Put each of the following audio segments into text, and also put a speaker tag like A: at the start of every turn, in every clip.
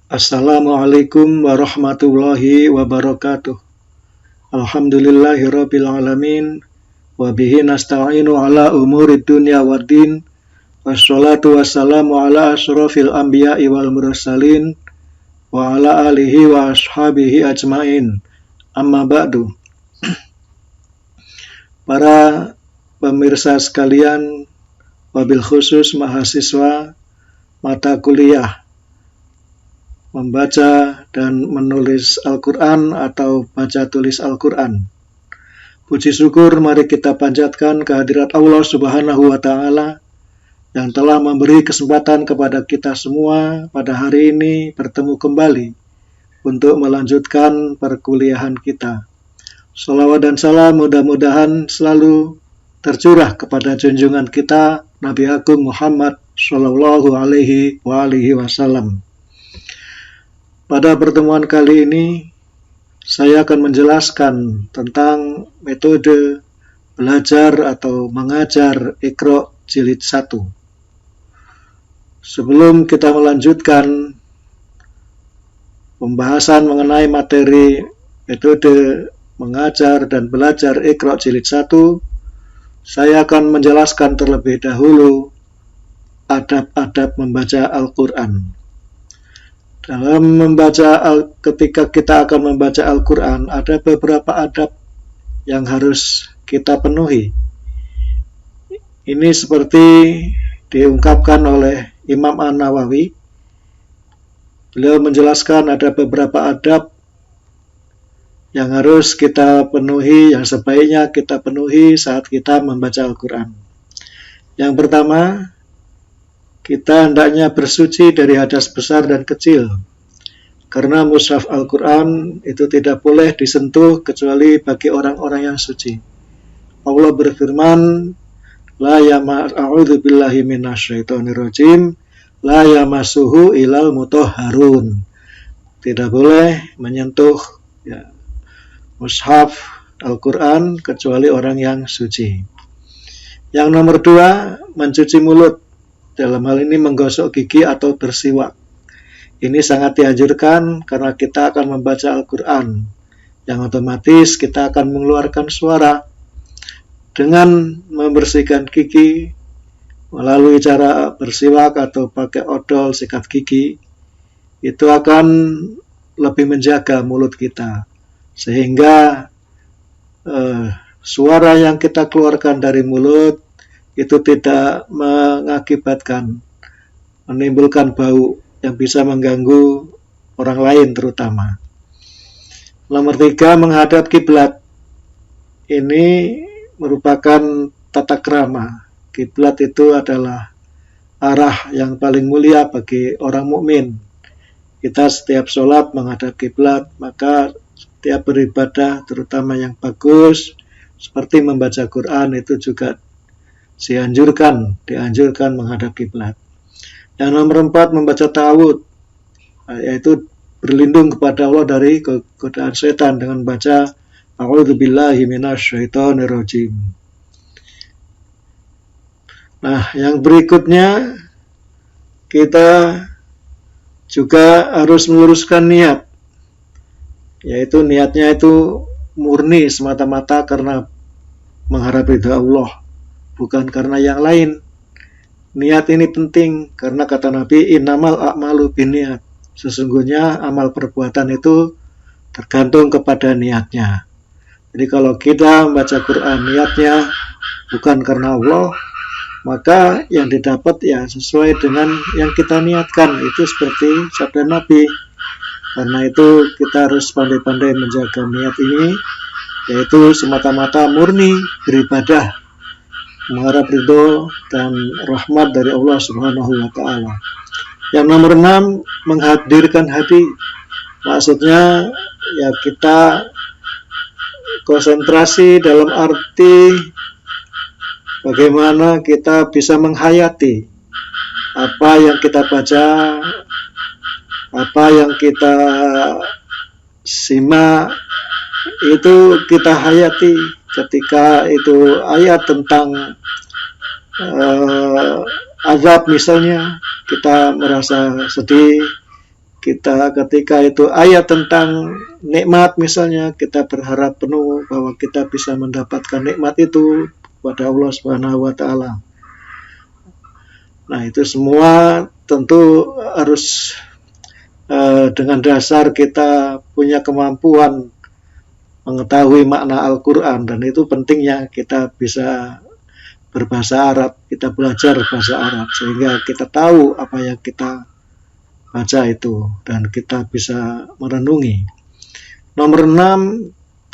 A: Assalamualaikum warahmatullahi wabarakatuh. Alhamdulillahirabbil alamin wa bihi nasta'inu ala umurid dunya waddin. Wassalatu wassalamu ala asyrafil anbiya'i wal mursalin wa ala alihi wa ashabihi ajmain. Amma ba'du. Para pemirsa sekalian, wabil khusus mahasiswa mata kuliah membaca dan menulis Al-Quran atau baca tulis Al-Quran. Puji syukur mari kita panjatkan kehadirat Allah Subhanahu wa Ta'ala yang telah memberi kesempatan kepada kita semua pada hari ini bertemu kembali untuk melanjutkan perkuliahan kita. Shalawat dan salam mudah-mudahan selalu tercurah kepada junjungan kita Nabi Agung Muhammad Sallallahu Alaihi Wasallam. Pada pertemuan kali ini, saya akan menjelaskan tentang metode belajar atau mengajar Iqra jilid 1. Sebelum kita melanjutkan pembahasan mengenai materi metode mengajar dan belajar Iqra jilid 1, saya akan menjelaskan terlebih dahulu adab-adab membaca Al-Quran. Ketika kita akan membaca Al-Quran, ada beberapa adab yang harus kita penuhi. Ini seperti diungkapkan oleh Imam An-Nawawi. Beliau menjelaskan ada beberapa adab yang harus kita penuhi, yang sebaiknya kita penuhi saat kita membaca Al-Quran. Yang pertama, kita hendaknya bersuci dari hadas besar dan kecil, karena mushaf Al-Quran itu tidak boleh disentuh kecuali bagi orang-orang yang suci. Allah berfirman, a'udzu billahi minasyaitonir rajim, la yamassuhu ilal mutahharun. Tidak boleh menyentuh mushaf Al-Quran kecuali orang yang suci. Yang nomor 2, mencuci mulut. Dalam hal ini menggosok gigi atau bersiwak. Ini sangat dianjurkan karena kita akan membaca Al-Quran, yang otomatis kita akan mengeluarkan suara. Dengan membersihkan gigi melalui cara bersiwak atau pakai odol sikat gigi, itu akan lebih menjaga mulut kita, sehingga suara yang kita keluarkan dari mulut itu tidak menimbulkan bau yang bisa mengganggu orang lain terutama. Nomor 3, menghadap kiblat. Ini merupakan tata krama. Kiblat itu adalah arah yang paling mulia bagi orang mukmin. Kita setiap sholat menghadap kiblat, maka setiap beribadah terutama yang bagus seperti membaca Quran itu juga dianjurkan menghadap kiblat. Yang nomor 4, membaca ta'awudz, yaitu berlindung kepada Allah dari godaan setan dengan baca a'udzu billahi minasyaitonir rajim. Nah, yang berikutnya kita juga harus meluruskan niat, yaitu niatnya itu murni semata-mata karena mengharap ridha Allah, bukan karena yang lain. Niat ini penting karena kata Nabi, innamal a'malu binniyat. Sesungguhnya amal perbuatan itu tergantung kepada niatnya. Jadi kalau kita membaca Quran niatnya bukan karena Allah, maka yang didapat ya sesuai dengan yang kita niatkan. Itu seperti sabda Nabi. Karena itu kita harus pandai-pandai menjaga niat ini, yaitu semata-mata murni beribadah, mengharap ridho dan rahmat dari Allah Subhanahu wa Ta'ala. Yang nomor 6, menghadirkan hati. Maksudnya ya kita konsentrasi dalam arti bagaimana kita bisa menghayati apa yang kita baca, apa yang kita simak, itu kita hayati. Ketika itu ayat tentang azab misalnya, kita merasa sedih, kita ketika itu ayat tentang nikmat misalnya, kita berharap penuh bahwa kita bisa mendapatkan nikmat itu kepada Allah Subhanahu wa taala. Nah, itu semua tentu harus dengan dasar kita punya kemampuan mengetahui makna Al-Quran, dan itu pentingnya kita bisa berbahasa Arab, kita belajar bahasa Arab sehingga kita tahu apa yang kita baca itu dan kita bisa merenungi. Nomor 6,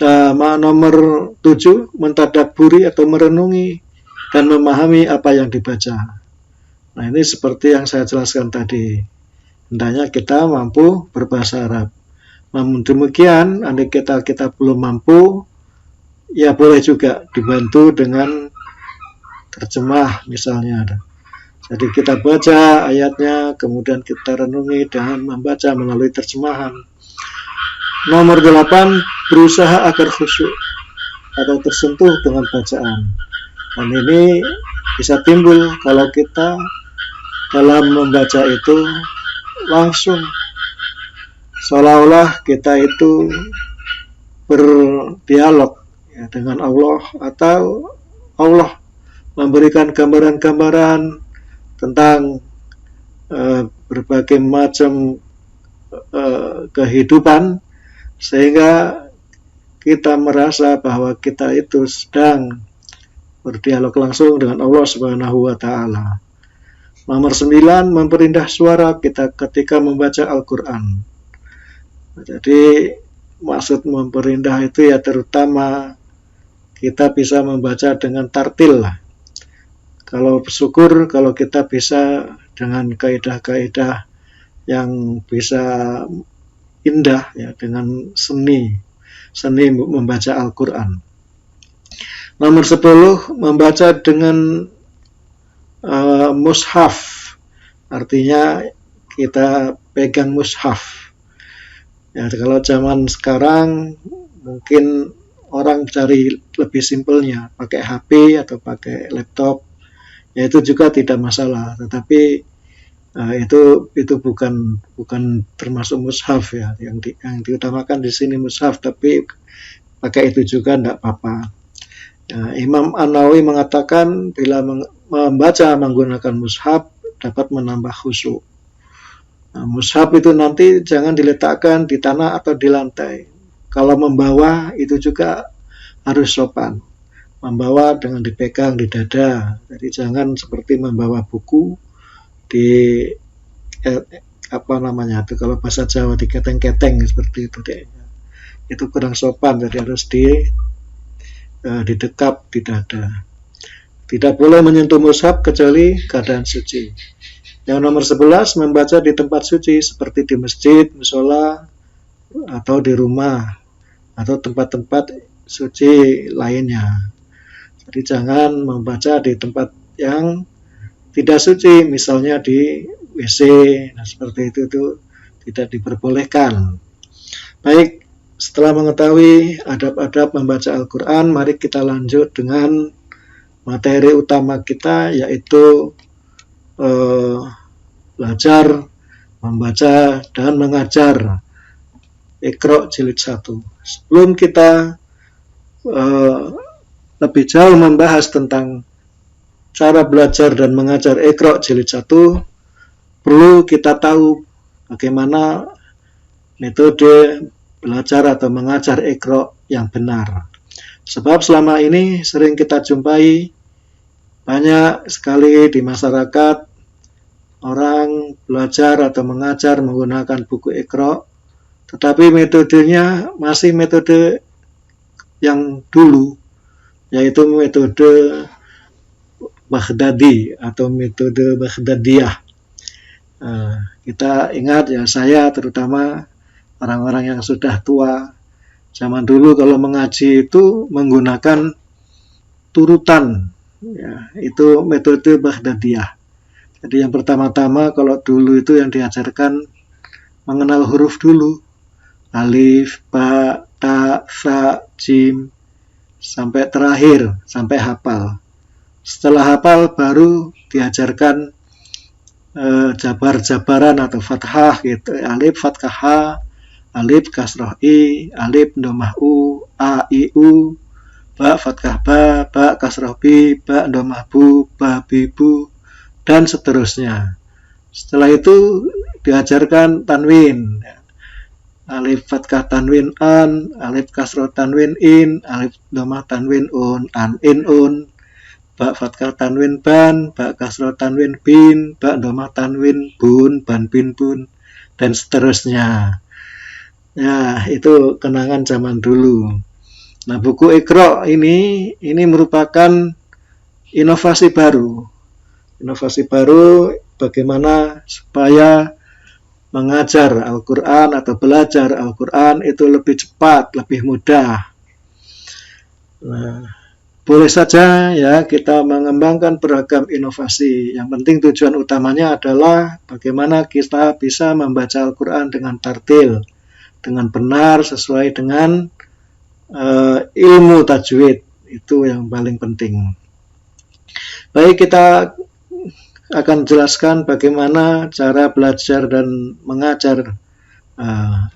A: nomor 7, mentadaburi atau merenungi dan memahami apa yang dibaca. Nah, ini seperti yang saya jelaskan tadi, hendaknya kita mampu berbahasa Arab. Namun demikian, andai kita belum mampu, ya boleh juga dibantu dengan terjemah misalnya. Jadi kita baca ayatnya, kemudian kita renungi dengan membaca melalui terjemahan. Nomor 8, berusaha agar khusyuk atau tersentuh dengan bacaan. Dan ini bisa timbul kalau kita dalam membaca itu langsung seolah-olah kita itu berdialog ya, dengan Allah, atau Allah memberikan gambaran-gambaran tentang berbagai macam kehidupan, sehingga kita merasa bahwa kita itu sedang berdialog langsung dengan Allah Subhanahu wa taala. Nomor 9, memperindah suara kita ketika membaca Al-Quran. Jadi maksud memperindah itu ya terutama kita bisa membaca dengan tartil lah. Kalau bersyukur kalau kita bisa dengan kaidah-kaidah yang bisa indah ya, dengan seni membaca Al-Quran. Nomor 10, membaca dengan mushaf, artinya kita pegang mushaf. Ya, kalau zaman sekarang mungkin orang cari lebih simpelnya, pakai HP atau pakai laptop. Ya, itu juga tidak masalah, tetapi itu bukan termasuk mushaf ya. Yang diutamakan di sini mushaf, tapi pakai itu juga tidak apa-apa. Ya, Imam An-Nawawi mengatakan bila membaca menggunakan mushaf dapat menambah khusyuk. Nah, mushaf itu nanti jangan diletakkan di tanah atau di lantai. Kalau membawa itu juga harus sopan. Membawa dengan dipegang di dada. Jadi jangan seperti membawa buku di kalau bahasa Jawa diketeng-keteng seperti itu deh. Itu kurang sopan, jadi harus didekap di dada. Tidak boleh menyentuh mushaf kecuali keadaan suci. Yang nomor 11, membaca di tempat suci seperti di masjid, mushola, atau di rumah, atau tempat-tempat suci lainnya. Jadi jangan membaca di tempat yang tidak suci, misalnya di WC, nah seperti itu tidak diperbolehkan. Baik, setelah mengetahui adab-adab membaca Al-Quran, mari kita lanjut dengan materi utama kita, yaitu belajar membaca dan mengajar Iqra jilid 1. Sebelum kita lebih jauh membahas tentang cara belajar dan mengajar Iqra jilid 1, perlu kita tahu bagaimana metode belajar atau mengajar Iqra yang benar. Sebab selama ini sering kita jumpai banyak sekali di masyarakat orang belajar atau mengajar menggunakan buku Iqra, tetapi metodenya masih metode yang dulu, yaitu metode Baghdadi atau metode Baghdadiyah. Kita ingat ya, saya terutama orang-orang yang sudah tua, zaman dulu kalau mengaji itu menggunakan turutan, ya, itu metode Baghdadiyah. Jadi yang pertama-tama kalau dulu itu yang diajarkan mengenal huruf dulu, alif, ba, ta, sa, jim, sampai terakhir, sampai hafal. Setelah hafal baru diajarkan jabar-jabaran atau fathah gitu. Alif fathah H, alif kasroh I, alif domah U, A I U, ba fathah ba kasroh B, ba domah bu, ba bi bu, dan seterusnya. Setelah itu diajarkan tanwin. Alif fathah tanwin an, alif kasroh tanwin in, alif domah tanwin un, an in un, ba fathah tanwin ban, ba kasroh tanwin bin, ba domah tanwin bun, ban bin bun, dan seterusnya. Ya, itu kenangan zaman dulu. Nah, buku Iqra ini merupakan inovasi baru. Inovasi baru bagaimana supaya mengajar Al-Quran atau belajar Al-Quran itu lebih cepat, lebih mudah. Nah, boleh saja ya kita mengembangkan beragam inovasi. Yang penting tujuan utamanya adalah bagaimana kita bisa membaca Al-Quran dengan tartil, dengan benar sesuai dengan ilmu tajwid. Itu yang paling penting. Baik, kita akan jelaskan bagaimana cara belajar dan mengajar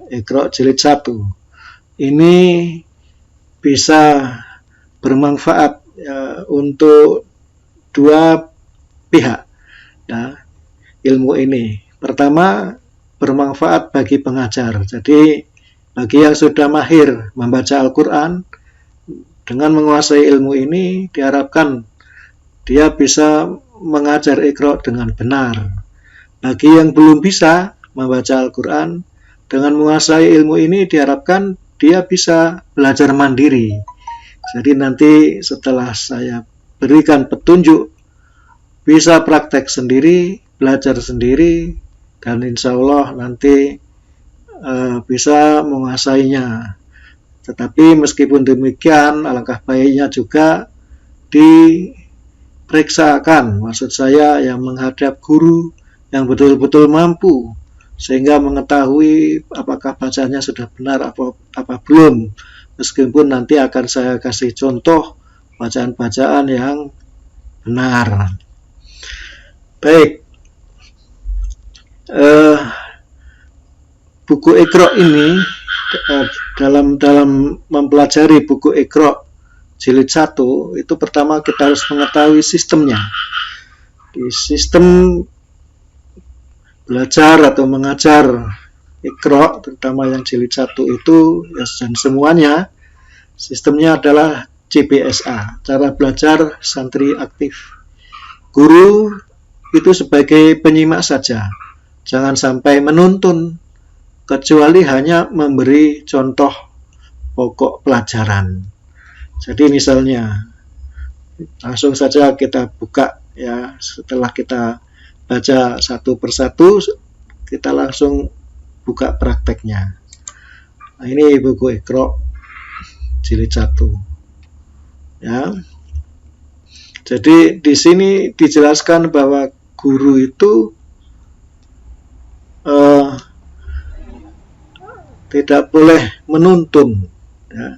A: Iqra jilid 1. Ini bisa bermanfaat ya, untuk dua pihak ya, ilmu ini. Pertama, bermanfaat bagi pengajar. Jadi bagi yang sudah mahir membaca Al-Quran, dengan menguasai ilmu ini diharapkan dia bisa mengajar Iqra dengan benar. Bagi yang belum bisa membaca Al-Quran, dengan menguasai ilmu ini diharapkan dia bisa belajar mandiri. Jadi nanti setelah saya berikan petunjuk, bisa praktek sendiri, belajar sendiri, dan insya Allah nanti bisa menguasainya. Tetapi meskipun demikian, alangkah baiknya juga diperiksakan, maksud saya yang menghadap guru yang betul-betul mampu, sehingga mengetahui apakah bacanya sudah benar apa belum. Meskipun nanti akan saya kasih contoh bacaan-bacaan yang benar. Baik, buku Iqra ini dalam mempelajari buku Iqra jilid 1 itu pertama kita harus mengetahui sistemnya. Di sistem belajar atau mengajar Iqra, terutama yang jilid 1 itu ya, dan semuanya sistemnya adalah CBSA, cara belajar santri aktif. Guru itu sebagai penyimak saja, jangan sampai menuntun, kecuali hanya memberi contoh pokok pelajaran. Jadi misalnya langsung saja kita buka ya, setelah kita baca satu persatu kita langsung buka prakteknya. Nah, ini buku Iqra jilid 1. Ya. Jadi di sini dijelaskan bahwa guru itu tidak boleh menuntun. Ya.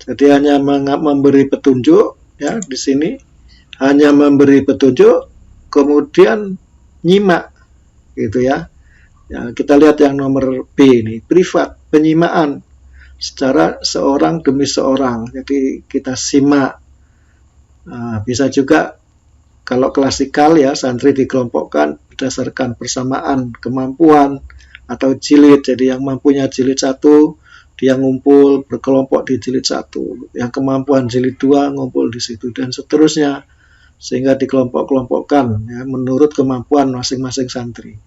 A: Jadi hanya memberi petunjuk. Ya, di sini hanya memberi petunjuk, kemudian nyimak, gitu ya. Ya, kita lihat yang nomor B ini, privat, penyimaan secara seorang demi seorang. Jadi kita simak. Nah, bisa juga kalau klasikal ya, santri dikelompokkan berdasarkan persamaan kemampuan atau jilid. Jadi yang mampunya jilid 1 dia ngumpul berkelompok di jilid 1, yang kemampuan jilid 2 ngumpul di situ, dan seterusnya, sehingga dikelompok-kelompokkan ya, menurut kemampuan masing-masing santri.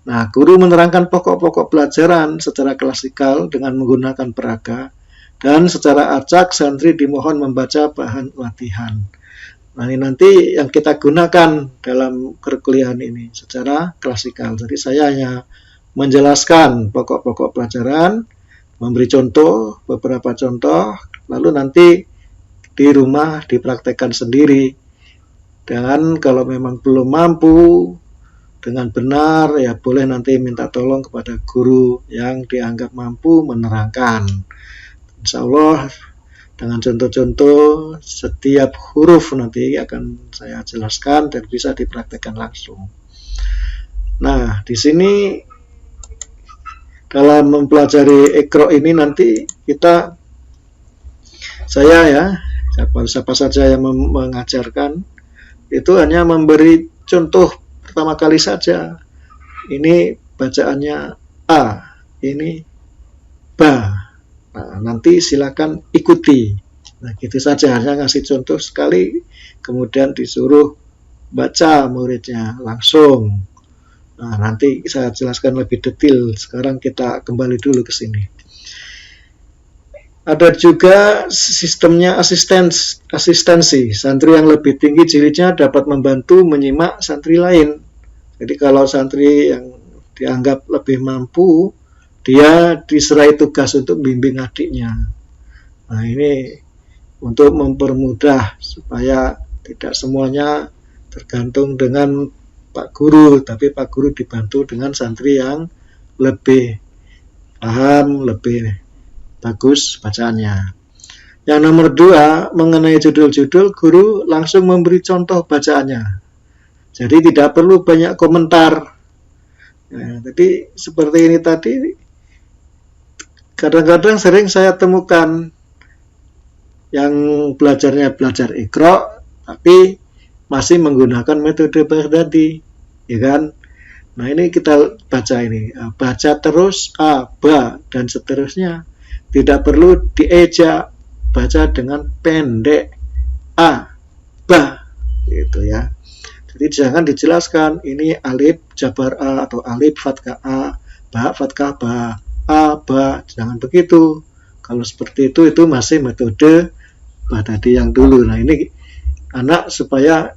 A: Nah, guru menerangkan pokok-pokok pelajaran secara klasikal dengan menggunakan peraga, dan secara acak santri dimohon membaca bahan latihan. Nah, ini nanti yang kita gunakan dalam perkuliahan ini secara klasikal. Jadi saya hanya menjelaskan pokok-pokok pelajaran, memberi contoh, beberapa contoh, lalu nanti di rumah dipraktekkan sendiri. Dan kalau memang belum mampu dengan benar, ya boleh nanti minta tolong kepada guru yang dianggap mampu menerangkan. Insya Allah dengan contoh-contoh setiap huruf nanti akan saya jelaskan dan bisa dipraktekkan langsung. Nah, di sini dalam mempelajari Iqra ini nanti saya ya, siapa saja yang mengajarkan itu hanya memberi contoh pertama kali saja. Ini bacaannya A, ini ba. Nah, nanti silakan ikuti. Nah, gitu saja, hanya ngasih contoh sekali, kemudian disuruh baca muridnya langsung. Nah, nanti saya jelaskan lebih detail. Sekarang kita kembali dulu ke sini. Ada juga sistemnya asistensi. Santri yang lebih tinggi jilidnya dapat membantu menyimak santri lain. Jadi kalau santri yang dianggap lebih mampu, dia diserai tugas untuk bimbing adiknya. Nah, ini untuk mempermudah supaya tidak semuanya tergantung dengan Pak Guru, tapi Pak Guru dibantu dengan santri yang lebih paham, lebih bagus bacaannya. Yang nomor 2, mengenai judul-judul, guru langsung memberi contoh bacaannya. Jadi tidak perlu banyak komentar. Nah, jadi seperti ini tadi, kadang-kadang sering saya temukan yang belajar Iqra, tapi masih menggunakan metode Baghdadi, ya kan? Nah, ini kita baca ini, baca terus A, ba, dan seterusnya. Tidak perlu diejak, baca dengan pendek A, ba, gitu ya. Jadi jangan dijelaskan ini alif jabar A atau alif fathah A, ba fathah ba, A, ba, jangan begitu. Kalau seperti itu masih metode Baghdadi yang dulu. Nah, ini anak supaya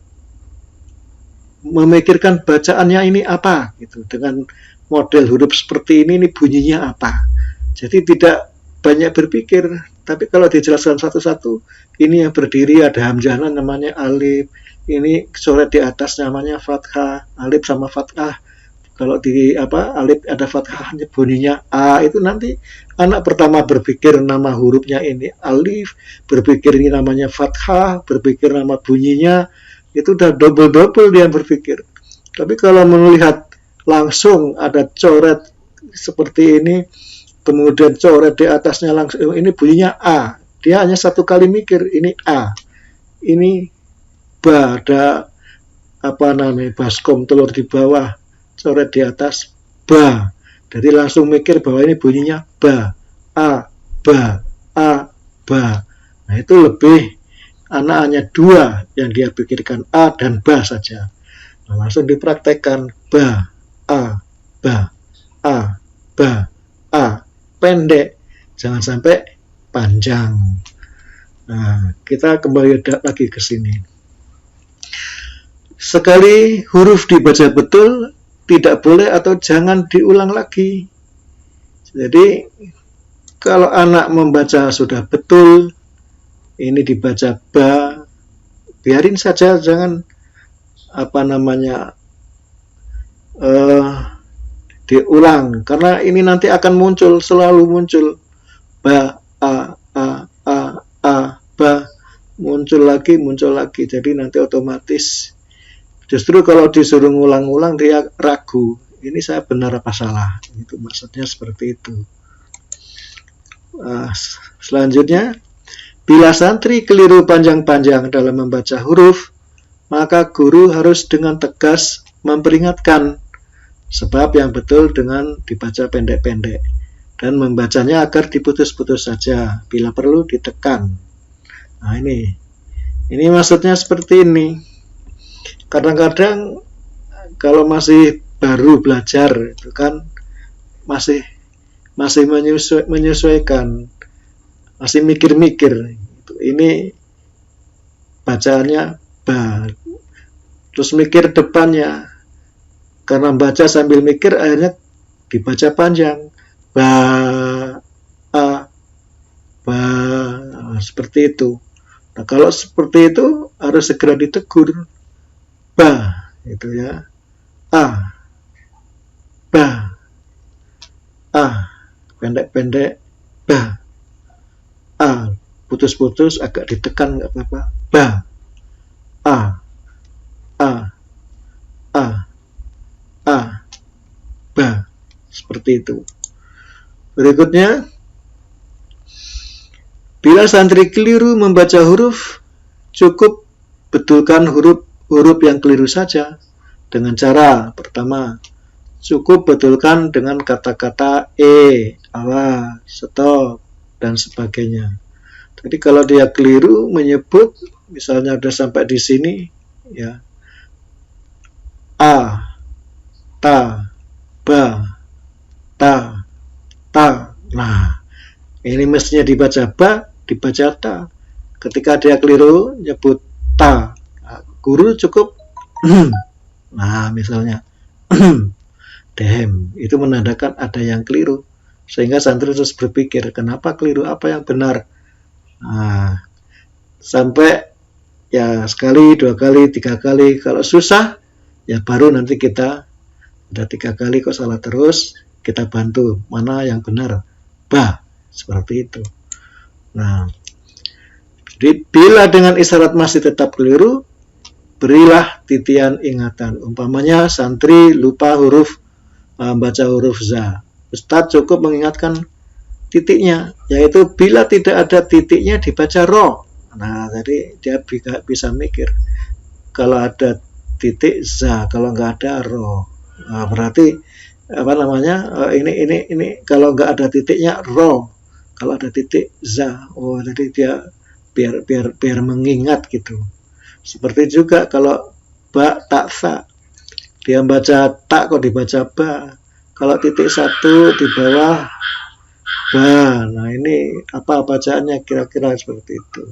A: memikirkan bacaannya ini apa gitu, dengan model huruf seperti ini bunyinya apa. Jadi tidak banyak berpikir, tapi kalau dijelaskan satu-satu, ini yang berdiri ada hamzahnya namanya alif, ini coret di atas namanya fathah, alif sama fathah. Kalau di alif ada fathah bunyinya A, itu nanti anak pertama berpikir nama hurufnya ini alif, berpikir ini namanya fathah, berpikir nama bunyinya, itu udah double dia berpikir. Tapi kalau melihat langsung ada coret seperti ini, kemudian coret di atasnya langsung ini bunyinya A, dia hanya satu kali mikir ini A, ini ba, ada baskom telur di bawah, coret di atas ba, jadi langsung mikir bahwa ini bunyinya ba, A, ba, A, ba. Nah, itu lebih, anak hanya 2 yang dia pikirkan, A dan ba saja. Nah, langsung dipraktekkan ba, A, ba, A, ba, A, pendek, jangan sampai panjang. Nah, kita kembali lagi ke sini. Sekali huruf dibaca betul, tidak boleh atau jangan diulang lagi. Jadi kalau anak membaca sudah betul, ini dibaca ba, biarin saja, jangan diulang, karena ini nanti akan selalu muncul ba, a, ba, muncul lagi, jadi nanti otomatis justru kalau disuruh ngulang-ulang dia ragu, ini saya benar apa salah, itu maksudnya seperti itu. Selanjutnya, bila santri keliru panjang-panjang dalam membaca huruf, maka guru harus dengan tegas memperingatkan, sebab yang betul dengan dibaca pendek-pendek, dan membacanya agar diputus-putus saja, bila perlu ditekan. Nah, ini maksudnya seperti ini. Kadang-kadang kalau masih baru belajar itu kan masih menyesuaikan, masih mikir-mikir. Ini bacaannya ba, terus mikir depannya, karena baca sambil mikir akhirnya dibaca panjang, ba, a, ba, seperti itu. Nah, kalau seperti itu harus segera ditegur, ba, itu ya, a, ba, a, pendek-pendek, ba, a, putus-putus agak ditekan nggak apa-apa, ba, a, a, a, a, seperti itu. Berikutnya, bila santri keliru membaca huruf, cukup betulkan huruf yang keliru saja dengan cara pertama, cukup betulkan dengan kata-kata awas, stop, dan sebagainya. Jadi kalau dia keliru menyebut, misalnya udah sampai di sini, ya, a, ta, ba, ta, ta. Nah, ini mestinya dibaca ba, dibaca ta. Ketika dia keliru nyebut ta, guru cukup nah, misalnya dehem, itu menandakan ada yang keliru. Sehingga santri terus berpikir, kenapa keliru, apa yang benar? Nah, sampai ya sekali, 2 kali, 3 kali. Kalau susah, ya baru nanti kita udah 3 kali kok salah terus, kita bantu mana yang benar. Bah, seperti itu. Nah, jadi bila dengan isyarat masih tetap keliru, berilah titian ingatan. Umpamanya santri lupa baca huruf za. Ustadz cukup mengingatkan titiknya, yaitu bila tidak ada titiknya dibaca ro. Nah, jadi dia bisa mikir, kalau ada titik za, kalau nggak ada ro. Nah, berarti apa namanya? Ini kalau nggak ada titiknya ro, kalau ada titik za. Oh, jadi dia biar mengingat gitu. Seperti juga kalau ba tak sa, dia baca tak kok dibaca ba. Kalau titik 1 di bawah ba. Nah, ini apa bacaannya kira-kira seperti itu.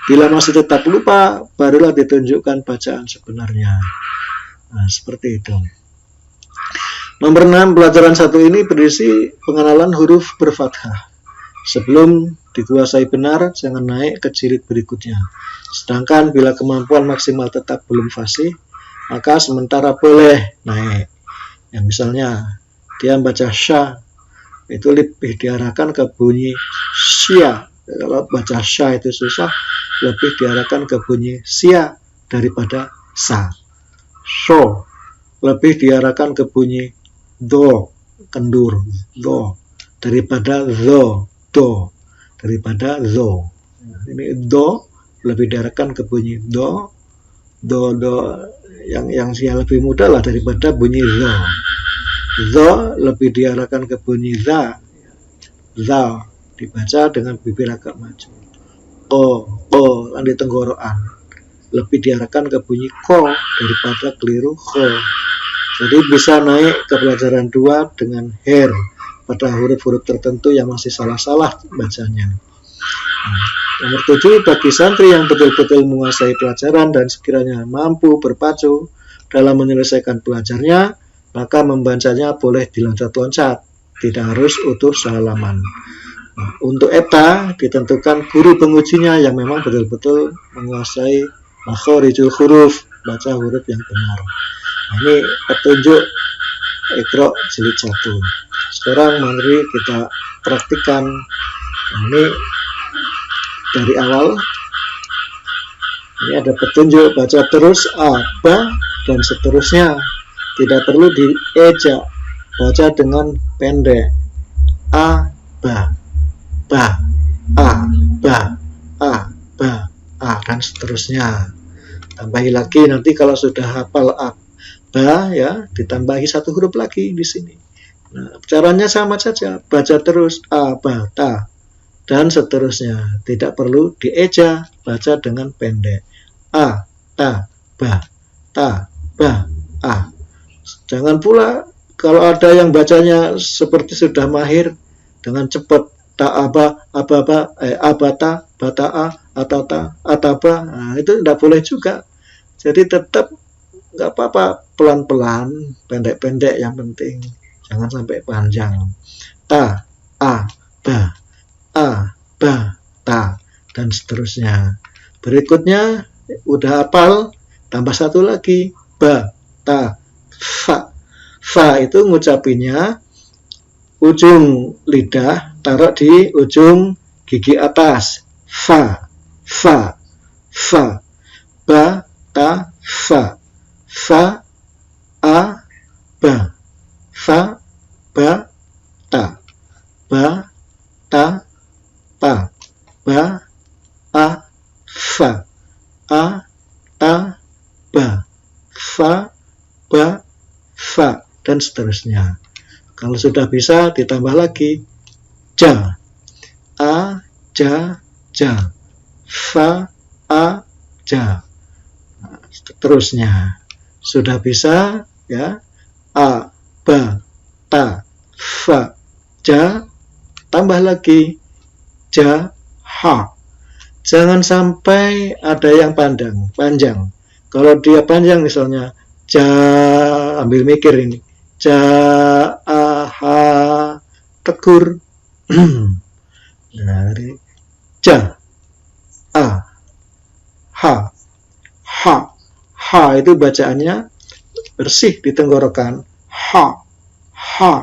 A: Bila masih tetap lupa, barulah ditunjukkan bacaan sebenarnya. Nah, seperti itu. Nomor 6, pelajaran 1 ini berisi pengenalan huruf berfathah. Sebelum dikuasai benar, jangan naik ke jilid berikutnya. Sedangkan bila kemampuan maksimal tetap belum fasih, maka sementara boleh naik. Ya, misalnya dia baca sya, itu lebih diarahkan ke bunyi sya. Kalau baca sya itu susah, lebih diarahkan ke bunyi sia daripada sa. So, lebih diarahkan ke bunyi do, kendur, do, daripada zo, do, daripada zo. Ini do lebih diarahkan ke bunyi do, yang lebih mudah lah daripada bunyi zo. Zo lebih diarahkan ke bunyi za, dibaca dengan bibir agak maju. Ko, di tenggorokan lebih diarahkan ke bunyi ko daripada keliru ko. Jadi bisa naik ke pelajaran 2 dengan her pada huruf-huruf tertentu yang masih salah-salah bacanya. Nomor 7, bagi santri yang betul-betul menguasai pelajaran dan sekiranya mampu berpacu dalam menyelesaikan pelajarnya, maka membacanya boleh diloncat-loncat, tidak harus utuh sehalaman. Untuk ETA ditentukan guru pengujinya yang memang betul-betul menguasai makhorijul huruf, baca huruf yang benar. Ini petunjuk Iqra jilid 1. Sekarang mari kita praktikkan. Ini dari awal. Ini ada petunjuk, baca terus a, ba, dan seterusnya. Tidak perlu dieja, baca dengan pendek. A, ba, ba, a, ba, a, ba, a, dan seterusnya. Tambahi lagi nanti kalau sudah hafal a, ba, ya, ditambahi 1 huruf lagi di sini. Nah, caranya sama saja, baca terus a, ba, ta, dan seterusnya. Tidak perlu dieja, baca dengan pendek. A, ta, ba, a. Jangan pula kalau ada yang bacanya seperti sudah mahir dengan cepat, ta'aba, ababa, abata, bata'a, atata, ataba. Nah, itu tidak boleh juga. Jadi tetap nggak apa-apa, pelan-pelan, pendek-pendek yang penting. Jangan sampai panjang. Ta, a, ba, ta, dan seterusnya. Berikutnya udah hafal, tambah 1 lagi, ba, ta, fa. Fa itu ngucapinnya ujung lidah taruh di ujung gigi atas. Fa, fa, fa. Ba, ta, fa. Fa, a, ba. Fa, ba, fa, a, ta, ba, fa, ba, fa, dan seterusnya. Kalau sudah bisa ditambah lagi ja, a, ja, ja, fa, a, ja, nah, seterusnya. Sudah bisa ya, a, ba, ta, fa, ja, tambah lagi ja, ha. Jangan sampai ada yang panjang. Kalau dia panjang misalnya ja, ambil mikir ini, ja, a, ha, tegur. Dari ja, a, ha, ha, ha itu bacaannya bersih di tenggorokan, ha, ha,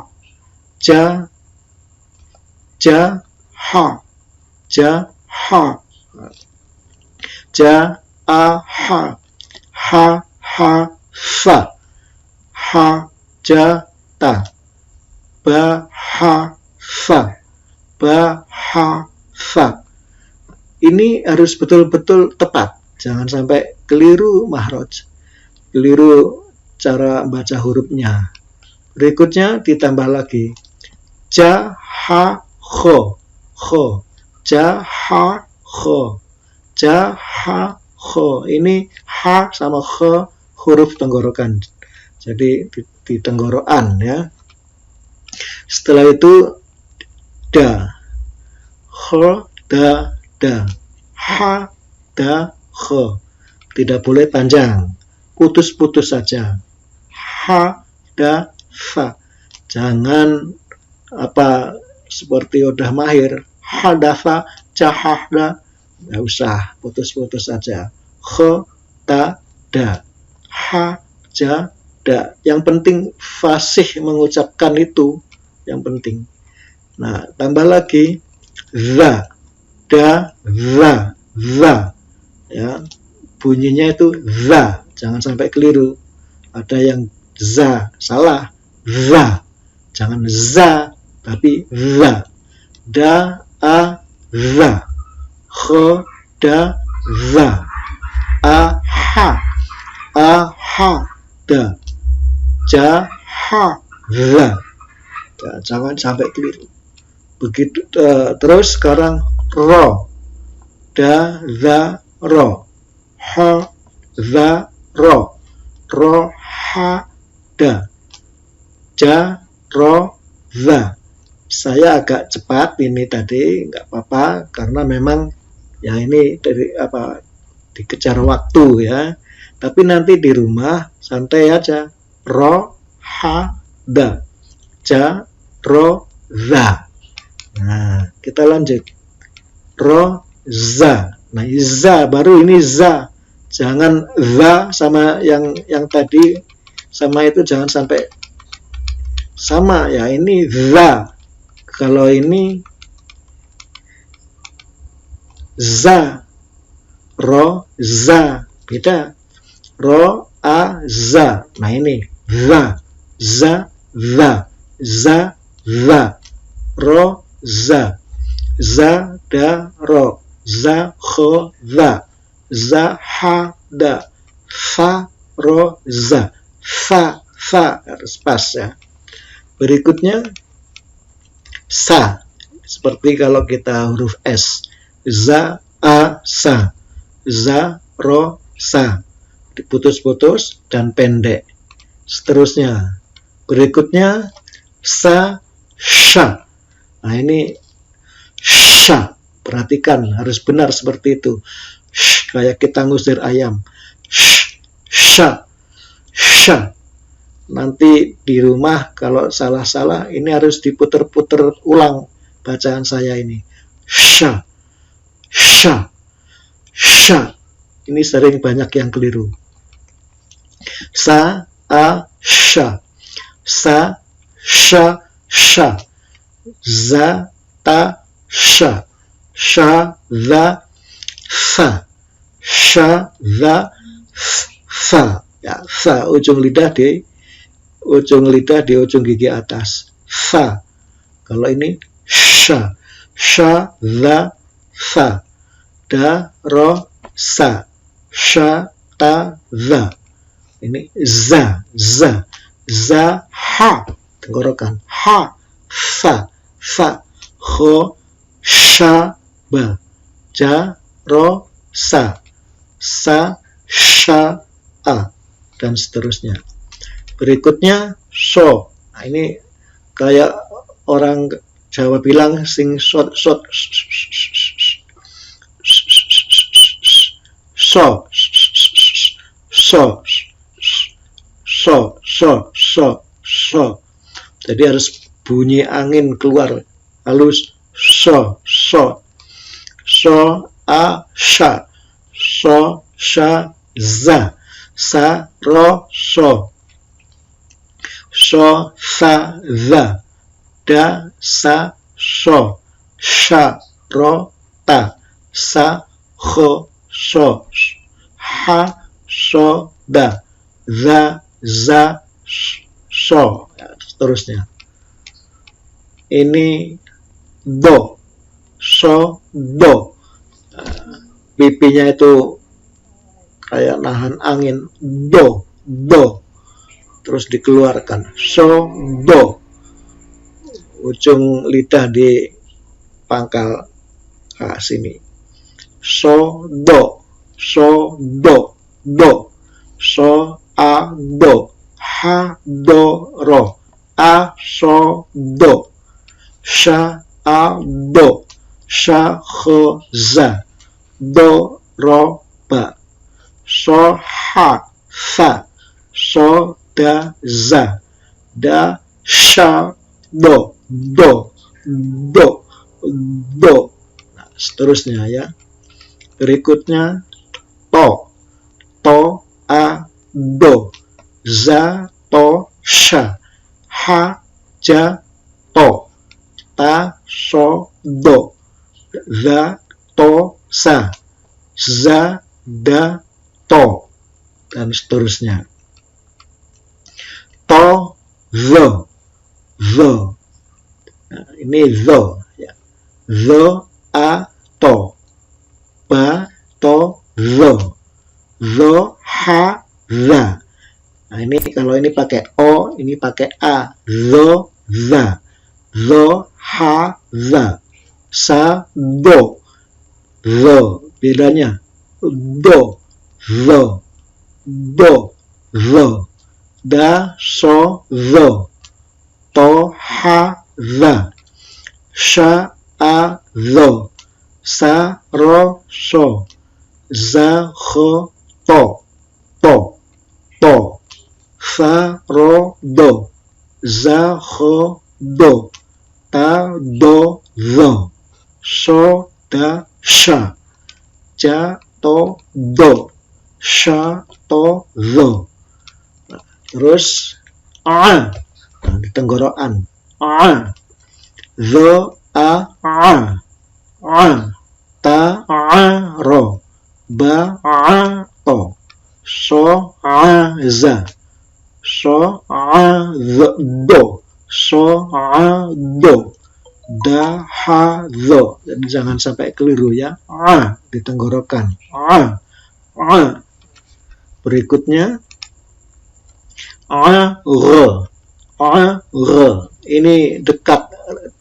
A: ja, ja, ha, ja, ha, ja, a, ha, ha, ha, fa, ha, ja, ta, ba, ha, fa, ba, ha, fa. Ini harus betul-betul tepat, jangan sampai keliru mahraj, keliru cara baca hurufnya. Berikutnya ditambah lagi ja, ha, kho, kho, ja, ha, kho, ja, ha, kho. Ini ha sama kho huruf tenggorokan, jadi di tenggorokan ya. Setelah itu da, kho, da, da, ha, da, kho. Tidak boleh panjang, putus-putus saja. Ha, da, fa. Jangan apa seperti udah mahir, hadafa, jahahda, nggak usah, putus-putus saja. Kho, ta, da, ha, ja, da. Yang penting fasih mengucapkan itu yang penting. Nah, tambah lagi za, da, za, za. Ya, bunyinya itu za, jangan sampai keliru. Ada yang za, salah, za. Jangan za, tapi za. Da, a, za. Kho, da, za. A, ha, da. Ja, ha, za. Ya, jangan sampai keliru. Begitu terus sekarang ro, da, za, ro, ha, za, ro, ro, ha, da, ja, ro, za. Saya agak cepat ini tadi, nggak apa-apa karena memang ya ini dari apa dikejar waktu ya. Tapi nanti di rumah santai aja. Ro, ha, da, ja, ro, za. Nah, kita lanjut. Ro, za. Nah, za baru ini za. Jangan za sama yang tadi sama itu jangan sampai sama ya. Ini za. Kalau ini za. Ro, za. Beda. Ro, a, za. Nah, ini za. Za, za. Za, za. Ro, za. Za, da, ro. Za, kho, za. Za, ha, da. Fa, ro, za. Fa, harus pas ya. Berikutnya sa. Seperti kalau kita huruf S. Za, a, sa. Za, ro, sa. Diputus-putus dan pendek. Seterusnya. Berikutnya sa, sha. Nah, ini sha. Perhatikan, harus benar seperti itu. Sh, kayak kita ngusir ayam. Sh, sha, sha. Nanti di rumah kalau salah-salah ini harus diputer-puter ulang bacaan saya ini. Sha, sha, sha. Ini sering banyak yang keliru. Sa, a, sha. Sa, sha, sha. Za, ta, sha. Sha, za, fa. Sha, za, fa. Ya, fa ujung lidah di ujung gigi atas. Fa. Kalau ini sha. Sha, za, fa. Da, ro, sa, sha, ta, za. Ini za, ha, tenggorokan, ha, fa, kho, sha, ba, ja, ro, sa, sha, a, dan seterusnya. Berikutnya so. Nah, ini kayak orang Jawa bilang sing so, jadi harus bunyi angin keluar halus, so, a, sha, za, sa, ro, so, sa, za, da, sa, so, sha, ro, ta, sa, kho, so, ha, so, da, za, so, ya, seterusnya. Ini do, so, do. Pipinya itu kayak nahan angin, do, terus dikeluarkan, so, do. Ujung lidah di pangkal sini, so, do, so, a, do, ha, do, ro, a, so, do, sha, a, do, sha, kho, za, do, ro, ba, so, ha, fa, so, da, za, da, sha, do. Nah, seterusnya ya. Berikutnya to, a, do, za, to, sha, ha, ja, to, ta, so, do, za, to, sa, za, da, to, dan seterusnya. To, the. Nah, ini the ya. The, a, to, ba, to, the, ha, za. Nah, ini kalau ini pakai o, ini pakai a, the, za, the, ha, za, sa, do, the, bedanya do, the, da, so, the, to, ha, za, sha, a, zo, sa, ro, so, za, kho, to, fa, ro, do, za, kho, do, ta, do, zo, so, da, sha, ja, to, do, sha, to, zo. Terus a, nah, di tenggorokan, a, zo, a, ta, ro, ba, to, so, za, so, do, so, do, da, ha, zo. Jadi jangan sampai keliru ya, di tenggorokan, Berikutnya ini dekat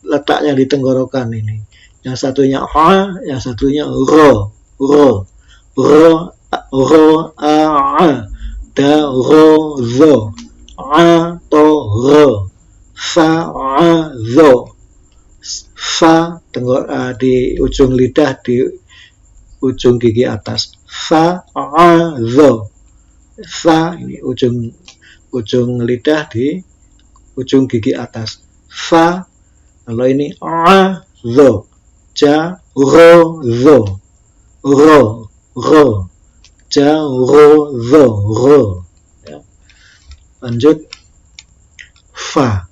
A: letaknya di tenggorokan ini. Yang satunya yang satunya ro, da, ro, zo, to, ro, fa, zo, fa, di ujung lidah, di ujung gigi atas, fa, zo, fa, ini ujung lidah di ujung gigi atas, fa. Kalau ini zo, ja, ro, zo, ja, ro, zo, ya. Lanjut fa,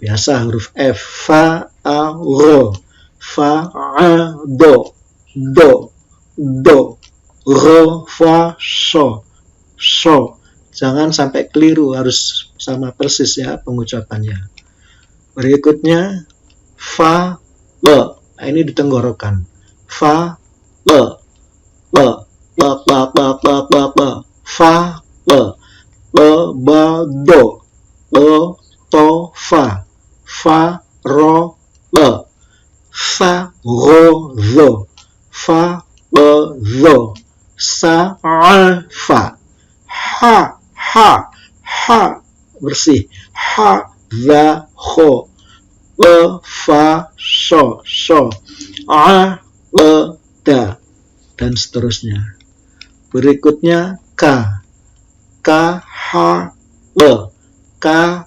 A: biasa huruf F, fa, a, ro, fa, a, do, ro, fa, so. Jangan sampai keliru, harus sama persis ya pengucapannya. Berikutnya fa, le. Nah, ini di tenggorokan, fa, le, sa, alfa. Ha bersih. Ha, za, ho. Fa, so, da, dan seterusnya. Berikutnya ka, ha, ka, ho, ka,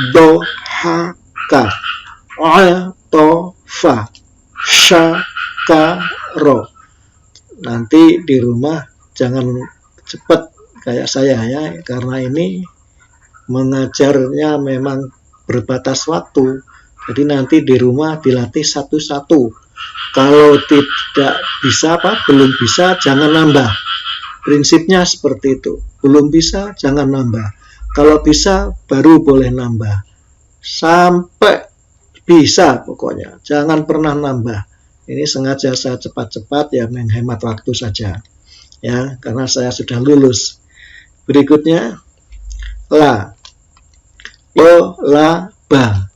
A: do, ha, ka, to, fa, sha, ka, ro. Nanti di rumah jangan cepat kayak saya ya, karena ini mengajarnya memang berbatas waktu. Jadi nanti di rumah dilatih satu-satu. Kalau tidak bisa belum bisa, jangan nambah. Prinsipnya seperti itu. Belum bisa, jangan nambah. Kalau bisa, baru boleh nambah. Sampai bisa pokoknya. Jangan pernah nambah. Ini sengaja saya cepat-cepat ya, menghemat waktu saja. Ya, karena saya sudah lulus. Berikutnya, la. O, la, ba.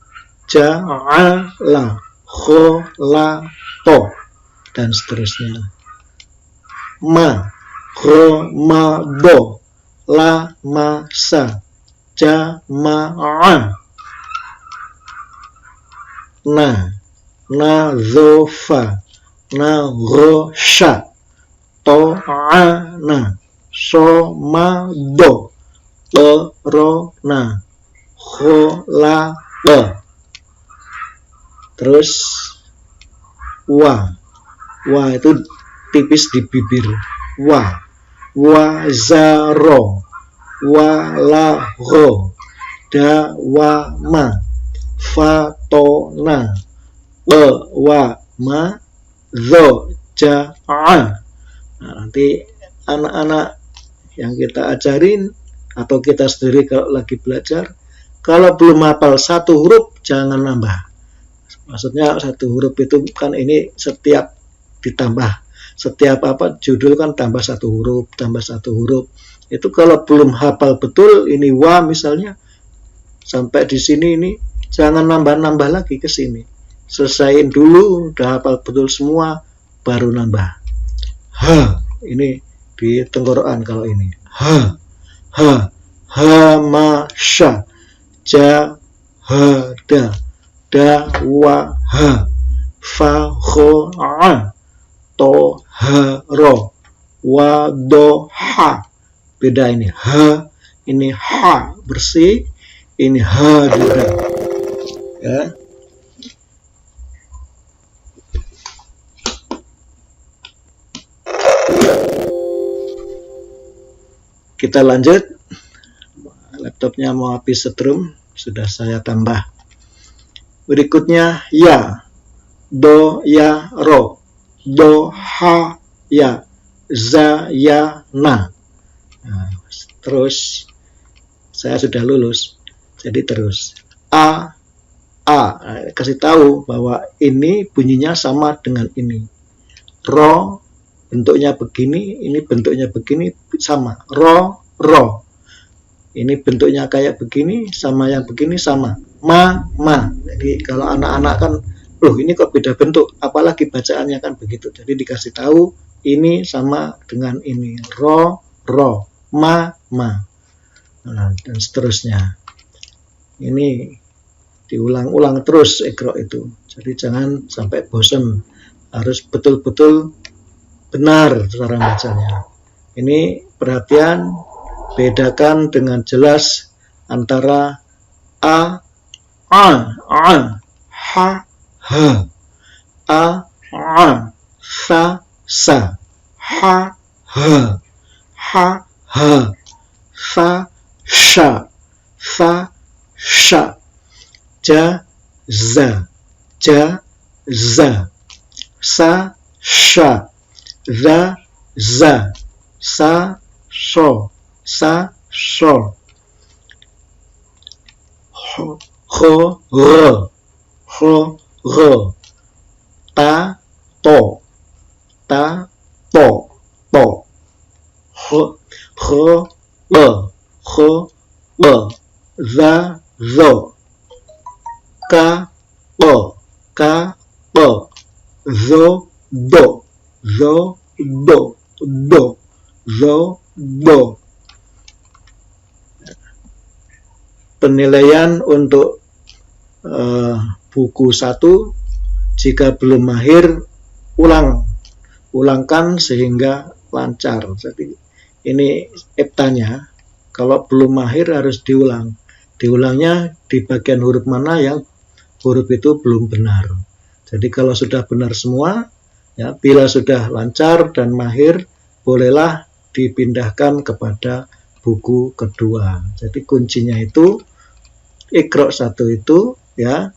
A: Ja, a, la. Ho, la, to. Dan seterusnya. Ma. Ho, ma, bo. La, ma, sa. Ja, ma, a. Na, zo, fa. Na, ro, sha. To, a, na. So, ma, do. Te, ro, na. Ho, la, be. Terus wa. Wa itu tipis di bibir. Wa. Wa, za, ro. Wa, la, ro. Da, wa, ma. Fa, to, na. Be, wa, ma. Zo, ja, a. Nah, nanti anak-anak yang kita ajarin atau kita sendiri kalau lagi belajar, kalau belum hafal satu huruf jangan nambah. Maksudnya satu huruf itu kan ini setiap ditambah, setiap judul kan tambah satu huruf, tambah satu huruf. Itu kalau belum hafal betul ini wa misalnya sampai di sini, ini jangan nambah-nambah lagi ke sini. Selesaiin dulu, udah hafal betul semua, baru nambah. Ha, ini di tenggorokan kalau ini. Ha, ma, sha. Ja, ha, da, wa, ha. Fa, ho, a. To, ha, ro. Wa, do, ha. Beda ini. Ha, ini ha bersih, ini ha juga. Ya. Kita lanjut. Laptopnya mau habis setrum, sudah saya tambah. Berikutnya ya. Do, ya, ro. Do, ha, ya. Za, ya, na. Nah, terus saya sudah lulus. Jadi terus a. Kasih tahu bahwa ini bunyinya sama dengan ini. Ro bentuknya begini, ini bentuknya begini, sama. Ro. Ini bentuknya kayak begini, sama yang begini sama. Ma. Jadi kalau anak-anak kan, loh ini kok beda bentuk, apalagi bacaannya kan begitu. Jadi dikasih tahu ini sama dengan ini. Ro. Ma. Nah, dan seterusnya. Ini diulang-ulang terus ikro itu. Jadi jangan sampai bosan. Harus betul-betul benar cara bacanya. Ini perhatian, bedakan dengan jelas antara a, ha, sa, ha, sa, sha, ja, za, sa, sha, za, sa, so, ho, ro, ta, to, ho, za, zo, ka, zo, do, zo, do, do, zo, do. Penilaian untuk buku 1, jika belum mahir, ulangkan sehingga lancar. Jadi ini eptanya, kalau belum mahir harus diulang. Diulangnya di bagian huruf mana yang huruf itu belum benar. Jadi kalau sudah benar semua, ya, bila sudah lancar dan mahir, bolehlah dipindahkan kepada buku kedua. Jadi kuncinya itu Iqra 1 itu ya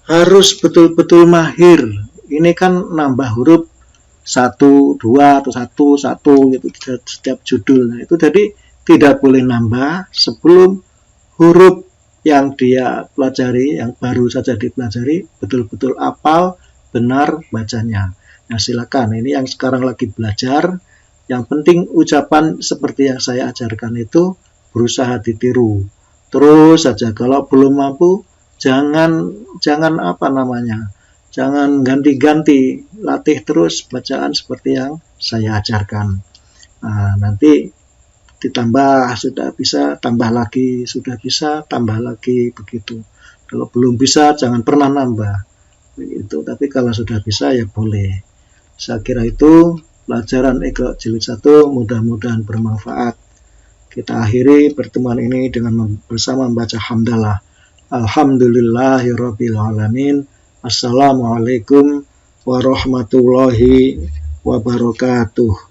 A: harus betul-betul mahir. Ini kan nambah huruf 1, 2 atau 1 gitu setiap judul. Nah, itu jadi tidak boleh nambah sebelum huruf yang dia pelajari, yang baru saja dipelajari, betul-betul hafal, benar bacanya. Nah, silakan. Ini yang sekarang lagi belajar. Yang penting ucapan seperti yang saya ajarkan itu berusaha ditiru. Terus saja, kalau belum mampu, jangan jangan ganti-ganti, latih terus bacaan seperti yang saya ajarkan. Nah, nanti ditambah, sudah bisa tambah lagi, sudah bisa tambah lagi, begitu. Kalau belum bisa jangan pernah nambah, begitu. Tapi kalau sudah bisa ya boleh. Saya kira itu pelajaran Iqra jilid 1 mudah-mudahan bermanfaat. Kita akhiri pertemuan ini dengan bersama membaca hamdalah. Alhamdulillahirabbil alamin. Assalamualaikum warahmatullahi wabarakatuh.